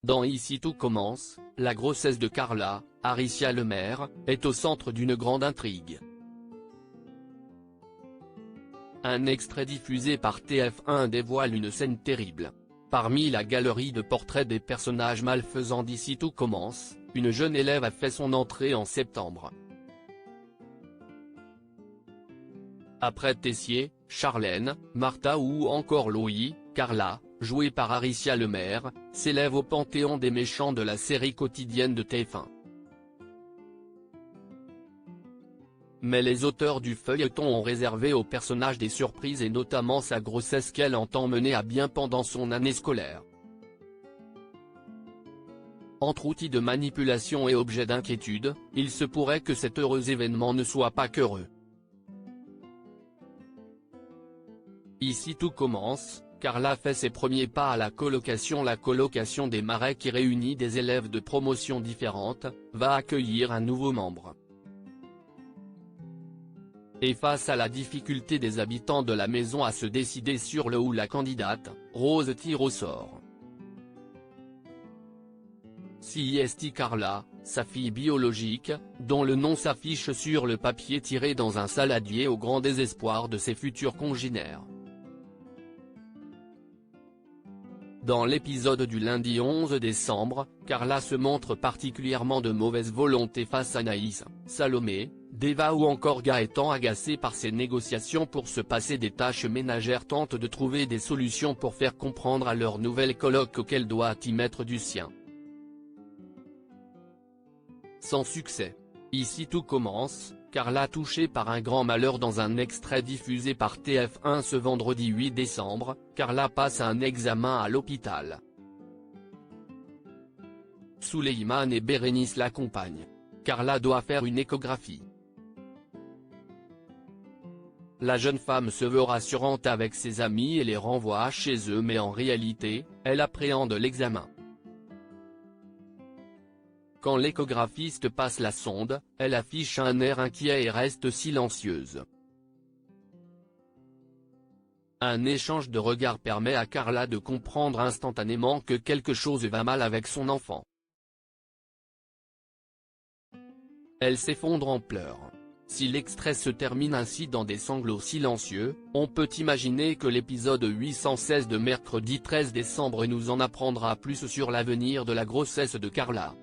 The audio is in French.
Dans Ici tout commence, la grossesse de Carla, Aricia Lemaire, est au centre d'une grande intrigue. Un extrait diffusé par TF1 dévoile une scène terrible. Parmi la galerie de portraits des personnages malfaisants d'Ici tout commence, une jeune élève a fait son entrée en septembre. Après Tessier, Charlène, Martha ou encore Louis, Carla, jouée par Aricia Lemaire, s'élève au panthéon des méchants de la série quotidienne de TF1. Mais les auteurs du feuilleton ont réservé au personnage des surprises et notamment sa grossesse qu'elle entend mener à bien pendant son année scolaire. Entre outils de manipulation et objets d'inquiétude, il se pourrait que cet heureux événement ne soit pas qu'heureux. Ici tout commence, Carla fait ses premiers pas à la colocation des Marais qui réunit des élèves de promotions différentes, va accueillir un nouveau membre. Et face à la difficulté des habitants de la maison à se décider sur le ou la candidate, Rose tire au sort. Si est Carla, sa fille biologique, dont le nom s'affiche sur le papier tiré dans un saladier au grand désespoir de ses futurs congénères. Dans l'épisode du lundi 11 décembre, Carla se montre particulièrement de mauvaise volonté face à Naïs, Salomé, Deva ou encore Gaëtan agacé par ses négociations pour se passer des tâches ménagères tentent de trouver des solutions pour faire comprendre à leur nouvelle coloc qu'elle doit y mettre du sien. Sans succès. Ici tout commence, Carla touchée par un grand malheur dans un extrait diffusé par TF1 ce vendredi 8 décembre, Carla passe un examen à l'hôpital. Souleymane et Bérénice l'accompagnent. Carla doit faire une échographie. La jeune femme se veut rassurante avec ses amis et les renvoie chez eux mais en réalité, elle appréhende l'examen. Quand l'échographiste passe la sonde, elle affiche un air inquiet et reste silencieuse. Un échange de regards permet à Carla de comprendre instantanément que quelque chose va mal avec son enfant. Elle s'effondre en pleurs. Si l'extrait se termine ainsi dans des sanglots silencieux, on peut imaginer que l'épisode 816 de mercredi 13 décembre nous en apprendra plus sur l'avenir de la grossesse de Carla.